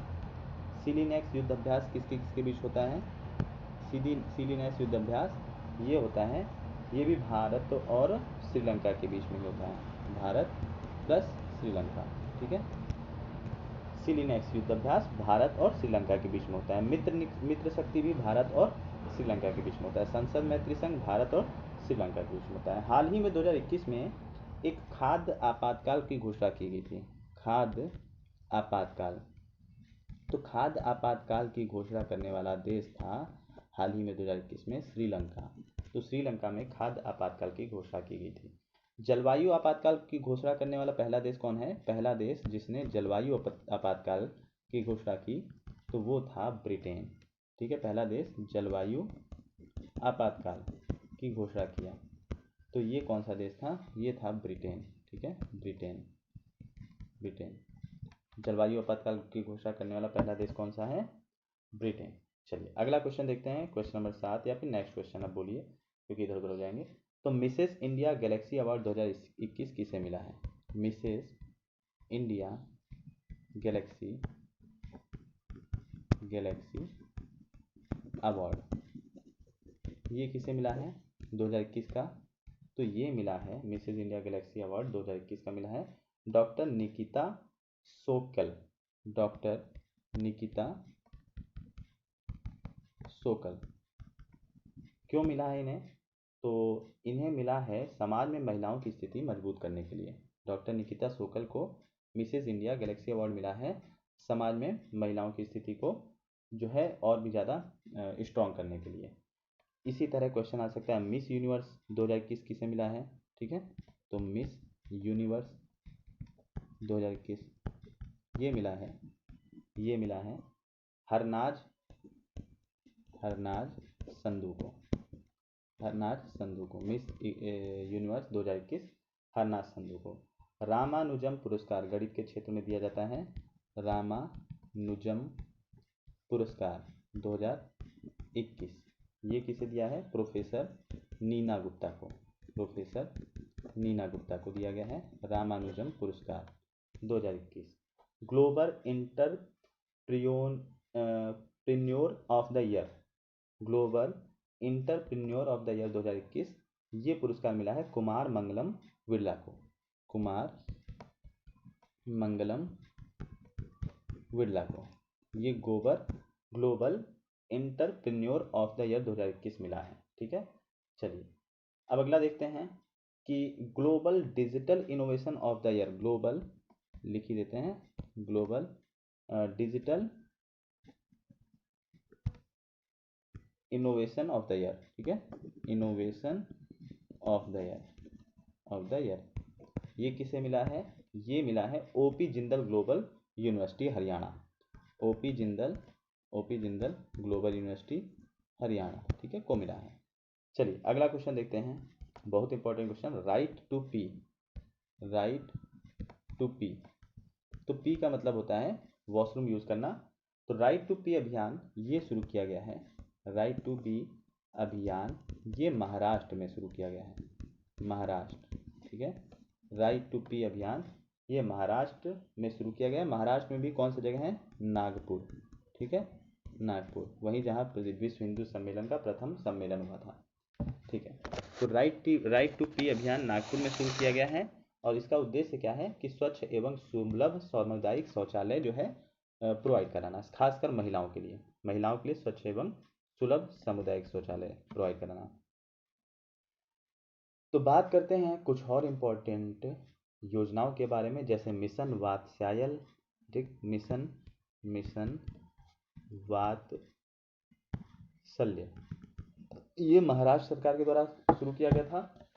सिलीनेक्स युद्ध अभ्यास किसके किसके बीच होता है? सिलीनेक्स युद्ध अभ्यास ये होता है, ये भी भारत और श्रीलंका के बीच में होता है, भारत प्लस श्रीलंका। ठीक है, सिलीनेक्स युद्ध अभ्यास भारत और श्रीलंका के बीच में होता है। मित्र शक्ति भी भारत और श्रीलंका के बीच में होता है। संसद मैत्री संघ भारत और श्रीलंका के बीच में होता है। हाल ही में 2021 में एक खाद्य आपातकाल की घोषणा की गई थी, खाद्य आपातकाल। तो खाद्य आपातकाल की घोषणा करने वाला देश था हाल ही में 2021 में श्रीलंका। तो श्रीलंका में खाद्य आपातकाल की घोषणा की गई थी। जलवायु आपातकाल की घोषणा करने वाला पहला देश कौन है? पहला देश जिसने जलवायु आपातकाल की घोषणा की तो वो था ब्रिटेन। ठीक है, पहला देश जलवायु आपातकाल की घोषणा किया तो ये कौन सा देश था? ये था ब्रिटेन। ठीक है, ब्रिटेन, ब्रिटेन। जलवायु आपातकाल की घोषणा करने वाला पहला देश कौन सा है? ब्रिटेन। चलिए अगला क्वेश्चन देखते हैं, क्वेश्चन नंबर 7 या फिर नेक्स्ट क्वेश्चन आप बोलिए क्योंकि इधर उधर हो जाएंगे। तो मिसेस इंडिया गैलेक्सी अवार्ड 2021 किसे मिला है? मिसेस इंडिया गैलेक्सी अवार्ड ये किसे मिला है 2021 का? तो ये मिला है, मिसेस इंडिया गैलेक्सी अवार्ड 2021 का मिला है डॉक्टर निकिता सोकल, डॉक्टर निकिता सोकल। क्यों मिला है इन्हें? तो इन्हें मिला है समाज में महिलाओं की स्थिति मजबूत करने के लिए। डॉक्टर निकिता सोकल को मिसेस इंडिया गैलेक्सी अवार्ड मिला है समाज में महिलाओं की स्थिति को जो है और भी ज़्यादा स्ट्रॉन्ग करने के लिए। इसी तरह क्वेश्चन आ सकता है मिस यूनिवर्स 2021 किसे मिला है? ठीक है, तो मिस यूनिवर्स 2021 ये मिला है हरनाज संधू को, हरनाज संधू को। मिस यूनिवर्स 2021 हरनाज संधू को। रामानुजम पुरस्कार गणित के क्षेत्र में दिया जाता है, रामानुजम पुरस्कार 2021 ये किसे दिया है? प्रोफेसर नीना गुप्ता को, प्रोफेसर नीना गुप्ता को दिया गया है रामानुजम पुरस्कार 2021। Global entrepreneur of the year, global entrepreneur of the year 2021 ये पुरस्कार मिला है कुमार मंगलम बिरला को, कुमार मंगलम बिरला को। ये global entrepreneur of the year 2021 मिला है। ठीक है, चलिए अब अगला देखते हैं कि global digital innovation of the year, global लिख ही देते हैं, global digital innovation of the year. ठीक है, इनोवेशन ऑफ द ईयर ये किसे मिला है? ये मिला है OP Jindal global university Haryana, OP Jindal global university Haryana, ठीक है, को मिला है। चलिए अगला क्वेश्चन देखते हैं, बहुत important question, right to P, right to P. तो पी का मतलब होता है वॉशरूम यूज करना। तो राइट टू पी अभियान ये शुरू किया गया है, राइट टू पी अभियान ये महाराष्ट्र में शुरू किया गया है, महाराष्ट्र। ठीक है, राइट टू पी अभियान ये महाराष्ट्र में शुरू किया गया है। महाराष्ट्र में भी कौन सी जगह है? नागपुर। ठीक है, नागपुर, वहीं जहाँ विश्व हिंदू सम्मेलन का प्रथम सम्मेलन हुआ था। ठीक है, तो राइट टू पी अभियान नागपुर में शुरू किया गया है और इसका उद्देश्य क्या है कि स्वच्छ एवं सुलभ सामुदायिक शौचालय जो है प्रोवाइड कराना, खासकर महिलाओं के लिए स्वच्छ एवं सुलभ सामुदायिक शौचालय प्रोवाइड कराना। तो बात करते हैं कुछ और इम्पोर्टेंट योजनाओं के बारे में, जैसे मिशन वात्स्यायल, ठीक, मिशन वात्सल्य, ये महाराष्ट्र सरकार के द्वारा शुरू किया गया था।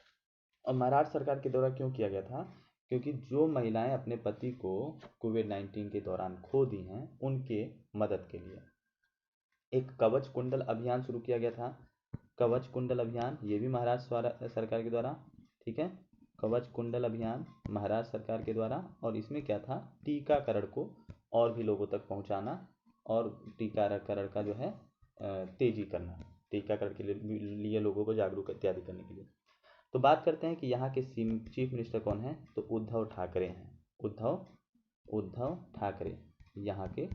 और महाराष्ट्र सरकार के द्वारा क्यों किया गया था? क्योंकि जो महिलाएं अपने पति को कोविड-19 के दौरान खो दी हैं, उनके मदद के लिए एक कवच कुंडल अभियान शुरू किया गया था। कवच कुंडल अभियान, ये भी महाराष्ट्र सरकार के द्वारा, ठीक है, कवच कुंडल अभियान महाराष्ट्र सरकार के द्वारा। और इसमें क्या था? टीकाकरण को और भी लोगों तक पहुंचाना और टीकाकरण का जो है तेजी करना, टीकाकरण के लिए लोगों को जागरूक इत्यादि करने के लिए। तो बात करते हैं कि यहाँ के चीफ मिनिस्टर कौन है? तो उद्धव ठाकरे हैं। उद्धव ठाकरे यहाँ के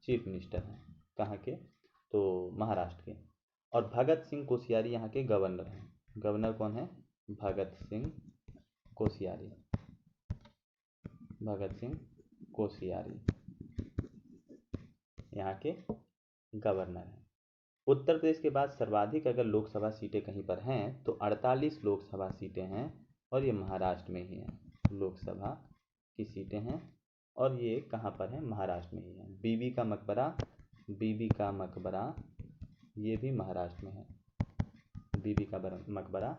चीफ मिनिस्टर हैं। कहाँ के? तो महाराष्ट्र के। और भगत सिंह कोश्यारी यहाँ के गवर्नर हैं। गवर्नर कौन है? भगत सिंह कोश्यारी। भगत सिंह कोश्यारी यहाँ के गवर्नर हैं। उत्तर प्रदेश के बाद सर्वाधिक अगर लोकसभा सीटें कहीं पर हैं तो 48 लोकसभा सीटें हैं, और ये महाराष्ट्र में ही हैं। लोकसभा की सीटें हैं और ये कहाँ पर है? महाराष्ट्र में ही है। बीबी का मकबरा ये भी महाराष्ट्र में है। बीबी का मकबरा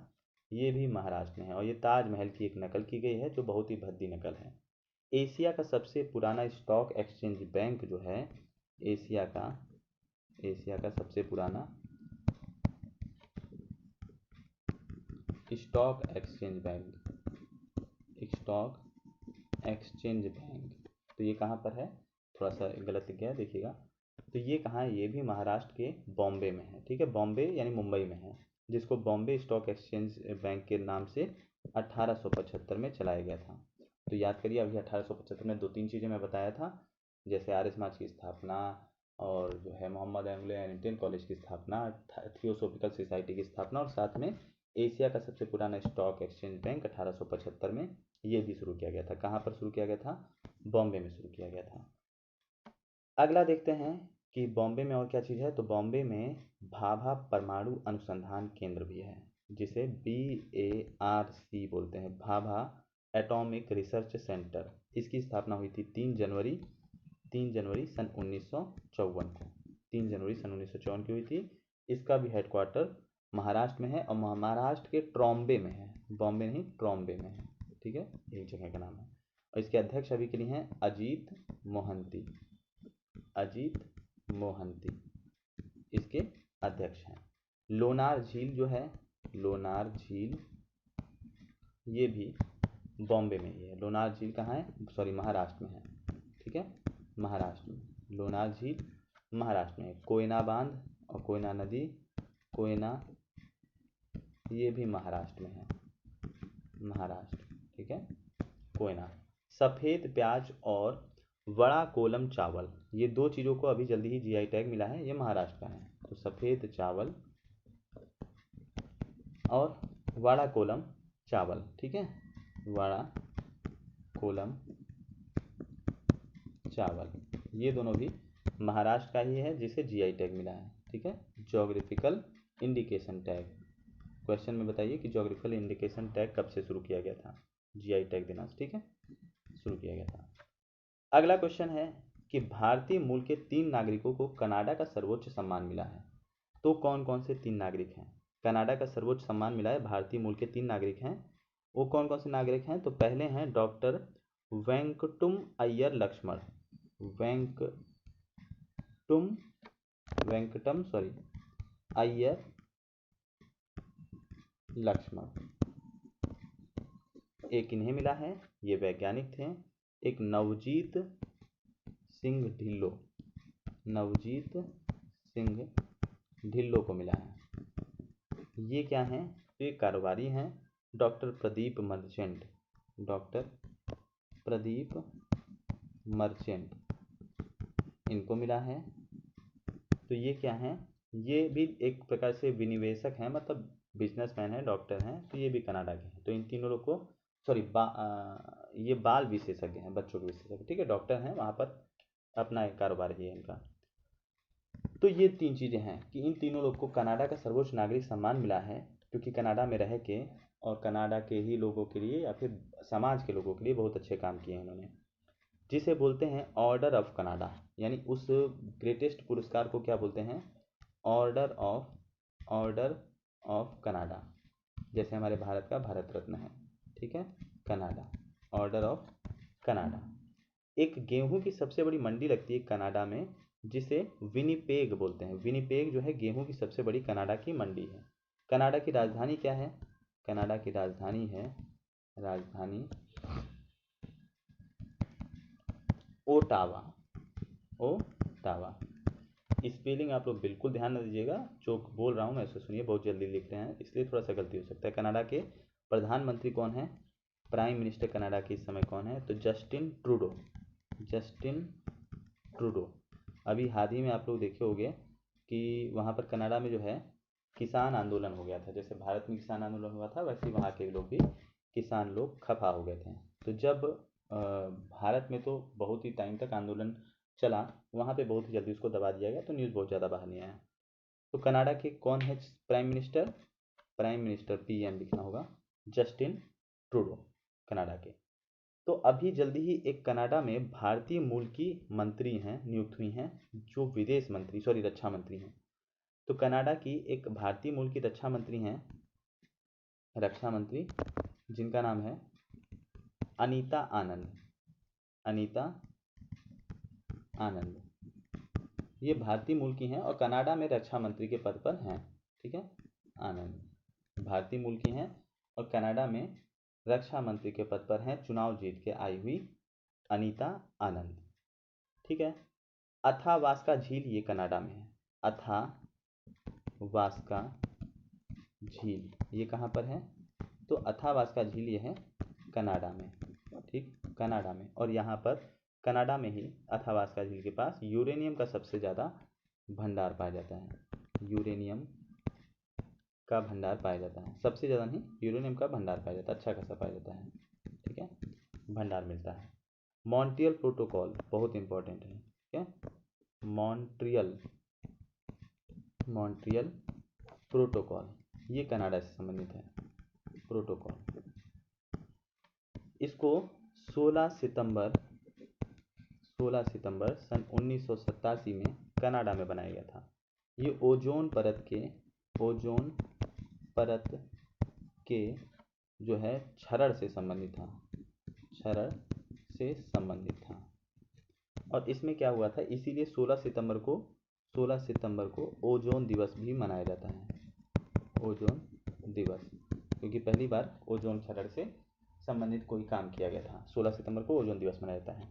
ये भी महाराष्ट्र में है। और ये ताजमहल की एक नकल की गई है जो बहुत ही भद्दी नकल है। एशिया का सबसे पुराना स्टॉक एक्सचेंज बैंक जो है, एशिया का सबसे पुराना स्टॉक एक्सचेंज बैंक, तो ये कहाँ पर है? थोड़ा सा गलत लिख गया, देखिएगा। तो ये कहाँ है? ये भी महाराष्ट्र के बॉम्बे में है, ठीक है, बॉम्बे यानी मुंबई में है, जिसको बॉम्बे स्टॉक एक्सचेंज बैंक के नाम से 1875 में चलाया गया था। तो याद करिए, अभी 1875 में 2-3 चीज़ें मैं बताया था, जैसे आर्य समाज की स्थापना, और जो है मोहम्मद एंग्लो इंडियन कॉलेज की स्थापना, थियोसॉफिकल सोसाइटी की स्थापना, और साथ में एशिया का सबसे पुराना स्टॉक एक्सचेंज बैंक 1875 में ये भी शुरू किया गया था। कहाँ पर शुरू किया गया था? बॉम्बे में शुरू किया गया था। अगला देखते हैं कि बॉम्बे में और क्या चीज़ है। तो बॉम्बे में भाभा परमाणु अनुसंधान केंद्र भी है, जिसे BARC बोलते हैं, भाभा एटॉमिक रिसर्च सेंटर। इसकी स्थापना हुई थी 3 जनवरी सन 1954 को। 3 जनवरी सन 1954 की हुई थी। इसका भी हेडक्वार्टर महाराष्ट्र में है, और महाराष्ट्र के ट्रॉम्बे में है, बॉम्बे नहीं, ट्रॉम्बे में है, ठीक है, एक जगह का नाम है। और इसके अध्यक्ष अभी के लिए हैं अजीत मोहंती इसके अध्यक्ष हैं। लोनार झील जो है, लोनार झील ये भी बॉम्बे में ही है। लोनार झील कहाँ है? सॉरी, महाराष्ट्र में है, ठीक है, महाराष्ट्र में। लोनार झील महाराष्ट्र में है। कोयना बांध और कोयना नदी, कोयना ये भी महाराष्ट्र में है, महाराष्ट्र, ठीक है, कोयना। सफ़ेद प्याज और वड़ा कोलम चावल, ये 2 चीज़ों को अभी जल्दी ही GI टैग मिला है, ये महाराष्ट्र का है। तो सफ़ेद चावल और वड़ा कोलम चावल, ठीक है, वड़ा कोलम चावल, ये दोनों भी महाराष्ट्र का ही है, जिसे GI टैग मिला है, ठीक है। ज्योग्राफिकल इंडिकेशन टैग, क्वेश्चन में बताइए कि ज्योग्राफिकल इंडिकेशन टैग कब से शुरू किया गया था? GI टैग देना, ठीक है, शुरू किया गया था। अगला क्वेश्चन है कि भारतीय मूल के 3 नागरिकों को कनाडा का सर्वोच्च सम्मान मिला है। तो कौन कौन से 3 नागरिक हैं? कनाडा का सर्वोच्च सम्मान मिला है, भारतीय मूल के 3 नागरिक हैं। वो कौन कौन से नागरिक हैं? तो पहले हैं डॉक्टर वेंकटम अय्यर लक्ष्मण, वेंकटम अय्यर लक्ष्मण, एक इन्हें मिला है, ये वैज्ञानिक थे। एक नवजीत सिंह ढिल्लो को मिला है, ये क्या हैं? ये कारोबारी हैं। डॉक्टर प्रदीप मर्चेंट इनको मिला है। तो ये क्या हैं? ये भी एक प्रकार से विनिवेशक हैं, मतलब बिजनेसमैन हैं, डॉक्टर हैं, तो ये भी कनाडा के हैं। तो इन तीनों लोग को ये बाल विशेषज्ञ हैं, बच्चों के विशेषज्ञ, ठीक है, डॉक्टर हैं, वहाँ पर अपना एक कारोबार ही है इनका। तो ये 3 चीज़ें हैं कि इन तीनों लोग को कनाडा का सर्वोच्च नागरिक सम्मान मिला है, क्योंकि कनाडा में रह के और कनाडा के ही लोगों के लिए या फिर समाज के लोगों के लिए बहुत अच्छे काम किए हैं इन्होंने, जिसे बोलते हैं ऑर्डर ऑफ कनाडा। यानी उस ग्रेटेस्ट पुरस्कार को क्या बोलते हैं? Order of Canada. जैसे हमारे भारत का भारत रत्न है, ठीक है, कनाडा, ऑर्डर ऑफ कनाडा। एक गेहूं की सबसे बड़ी मंडी लगती है कनाडा में, जिसे विनिपेग बोलते हैं। विनिपेग जो है गेहूं की सबसे बड़ी कनाडा की मंडी है। कनाडा की राजधानी क्या है? कनाडा की राजधानी है ओटावा। ओटावा। स्पेलिंग आप लोग बिल्कुल ध्यान न दीजिएगा, जो बोल रहा हूँ मैं उसे सुनिए, बहुत जल्दी लिख रहे हैं इसलिए थोड़ा सा गलती हो सकता है। कनाडा के प्रधानमंत्री कौन है? प्राइम मिनिस्टर कनाडा के इस समय कौन है? तो जस्टिन ट्रूडो। अभी हाल ही में आप लोग देखे होंगे कि वहाँ पर कनाडा में जो है किसान आंदोलन हो गया था। जैसे भारत में किसान आंदोलन हुआ था, वैसे ही वहाँ के लोग भी किसान लोग खफा हो गए थे। तो जब भारत में तो बहुत ही टाइम तक आंदोलन चला, वहाँ पे बहुत ही जल्दी उसको दबा दिया गया, तो न्यूज़ बहुत ज़्यादा बाहर नहीं आया। तो कनाडा के कौन है प्राइम मिनिस्टर? PM लिखना होगा, जस्टिन ट्रूडो, कनाडा के। तो अभी जल्दी ही एक कनाडा में भारतीय मूल की मंत्री हैं, नियुक्त हुई हैं, जो रक्षा मंत्री हैं। तो कनाडा की एक भारतीय मूल की रक्षा मंत्री हैं, जिनका नाम है अनीता आनंद। ये भारतीय मूल की हैं और कनाडा में रक्षा मंत्री के पद पर हैं, ठीक है। आनंद भारतीय मूल की हैं और कनाडा में रक्षा मंत्री के पद पर हैं, चुनाव जीत के आई हुई अनीता आनंद, ठीक है। अथावास्का झील ये कनाडा में है। अथावास्का झील ये कहाँ पर है? तो अथावास्का झील ये है कनाडा में, ठीक, कनाडा में। और यहाँ पर कनाडा में ही अथावास्का झील के पास यूरेनियम का सबसे ज़्यादा भंडार पाया जाता है। यूरेनियम का भंडार पाया जाता है, सबसे ज़्यादा नहीं, यूरेनियम का भंडार पाया जाता है, अच्छा खासा पाया जाता है, ठीक है, भंडार मिलता है। मॉन्ट्रियल प्रोटोकॉल बहुत इंपॉर्टेंट है, ठीक है। मॉन्ट्रियल प्रोटोकॉल ये कनाडा से संबंधित है, प्रोटोकॉल। इसको 16 सितंबर सन 1987 में कनाडा में बनाया गया था। ये ओजोन परत के जो है क्षरण से संबंधित था। और इसमें क्या हुआ था, इसीलिए 16 सितंबर को ओजोन दिवस भी मनाया जाता है, ओजोन दिवस, क्योंकि पहली बार ओजोन क्षरण से संबंधित कोई काम किया गया था। 16 सितंबर को ओजोन दिवस मनाया जाता है।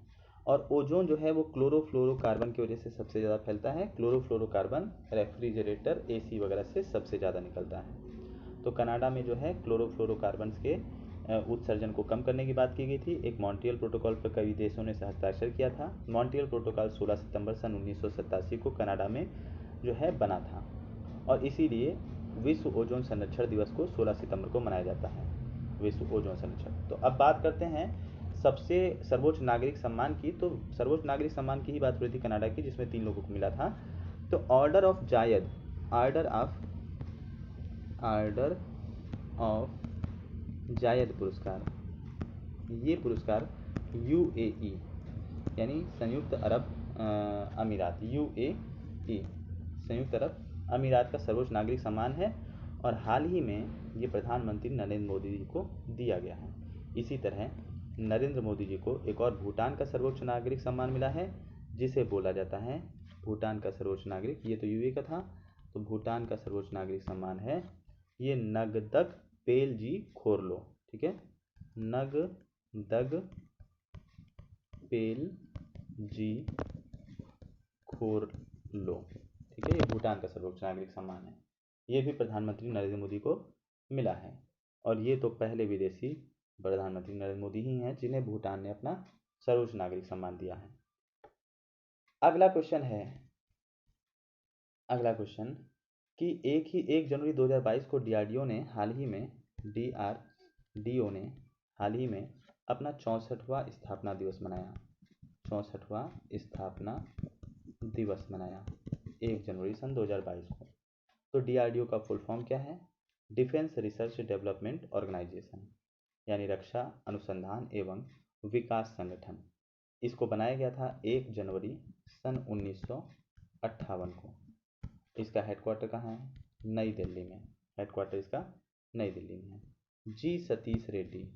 और ओजोन जो है वो क्लोरोफ्लोरोकार्बन की वजह से सबसे ज़्यादा फैलता है। क्लोरोफ्लोरोकार्बन रेफ्रिजरेटर, AC वगैरह से सबसे ज़्यादा निकलता है। तो कनाडा में जो है क्लोरोफ्लोरोकार्बन के उत्सर्जन को कम करने की बात की गई थी। एक मॉन्ट्रियल प्रोटोकॉल पर कई देशों ने हस्ताक्षर किया था। मॉन्ट्रियल प्रोटोकॉल 16 सितंबर सन 1987 को कनाडा में जो है बना था, और इसीलिए विश्व ओजोन संरक्षण दिवस को 16 सितंबर को मनाया जाता है, विश्व ओजोन संरक्षण। तो अब बात करते हैं सबसे सर्वोच्च नागरिक सम्मान की। तो सर्वोच्च नागरिक सम्मान की ही बात हो रही थी कनाडा की, जिसमें 3 लोगों को मिला था। तो ऑर्डर ऑफ जायद पुरस्कार, ये पुरस्कार UAE यानी संयुक्त अरब अमीरात, UAE संयुक्त अरब अमीरात का सर्वोच्च नागरिक सम्मान है, और हाल ही में ये प्रधानमंत्री नरेंद्र मोदी जी को दिया गया है। इसी तरह नरेंद्र मोदी जी को एक और भूटान का सर्वोच्च नागरिक सम्मान मिला है, जिसे बोला जाता है भूटान का सर्वोच्च नागरिक। ये तो UAE का था, तो भूटान का सर्वोच्च नागरिक सम्मान है ये नगदक पेलजी खोरलो, ठीक है, नगदक पेलजी खोरलो, ठीक है। ये भूटान का सर्वोच्च नागरिक सम्मान है, ये भी प्रधानमंत्री नरेंद्र मोदी को मिला है। और ये तो पहले विदेशी प्रधानमंत्री नरेंद्र मोदी ही हैं जिन्हें भूटान ने अपना सर्वोच्च नागरिक सम्मान दिया है। अगला क्वेश्चन कि 1 जनवरी 2022 को DRDO ने हाल ही में अपना 64वां स्थापना दिवस मनाया। 64वां स्थापना दिवस मनाया 1 जनवरी सन 2022 को। तो DRDO का फुल फॉर्म क्या है? डिफेंस रिसर्च डेवलपमेंट ऑर्गेनाइजेशन, यानी रक्षा अनुसंधान एवं विकास संगठन। इसको बनाया गया था 1 जनवरी सन 1958 को। इसका हेडक्वार्टर कहाँ है? नई दिल्ली में। हेडक्वार्टर इसका नई दिल्ली में है। जी सतीश रेड्डी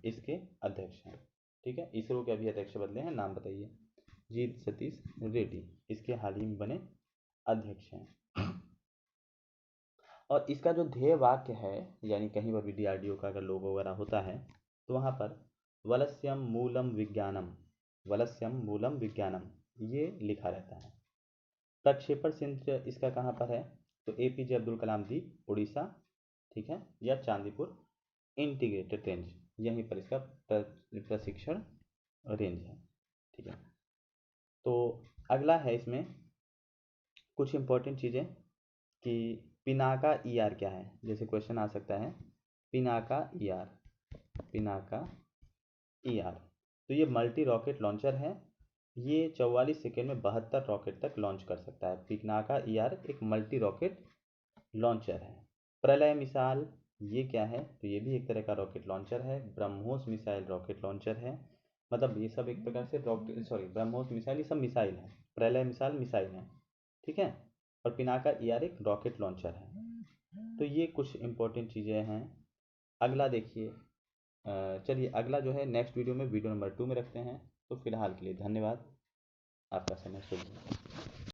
इसके अध्यक्ष हैं। ठीक है, इसरो के अभी अध्यक्ष बदले हैं, नाम बताइए। जी सतीश रेड्डी इसके हाल ही में बने अध्यक्ष हैं। और इसका जो ध्येय वाक्य है, यानी कहीं पर भी डीआरडीओ का अगर लोगो वगैरह होता है तो वहाँ पर वलस्यम मूलम विज्ञानम ये लिखा रहता है। प्रक्षेपण केंद्र इसका कहाँ पर है? तो एपीजे अब्दुल कलाम द्वीप उड़ीसा, ठीक है, या चांदीपुर इंटीग्रेटेड रेंज, यहीं पर इसका प्रशिक्षण रेंज है। ठीक है, तो अगला है इसमें कुछ इंपॉर्टेंट चीज़ें कि पिनाका ईआर क्या है। जैसे क्वेश्चन आ सकता है पिनाका ईआर, तो ये मल्टी रॉकेट लॉन्चर है। ये 44 सेकेंड में 72 रॉकेट तक लॉन्च कर सकता है। पिनाका ईआर एक मल्टी रॉकेट लॉन्चर है। प्रलय मिसाइल ये क्या है? तो ये भी एक तरह का रॉकेट लॉन्चर है। ब्रह्मोस मिसाइल रॉकेट लॉन्चर है। मतलब ये सब एक प्रकार से ब्रह्मोस मिसाइल ये सब मिसाइल है। प्रलय मिसाइल है, ठीक है, और पिनाका ईआर एक रॉकेट लॉन्चर है। तो ये कुछ इंपॉर्टेंट चीज़ें हैं। अगला देखिए, चलिए अगला जो है नेक्स्ट वीडियो में, वीडियो नंबर 2 में रखते हैं। तो फिलहाल के लिए धन्यवाद, आपका समय शुभ हो।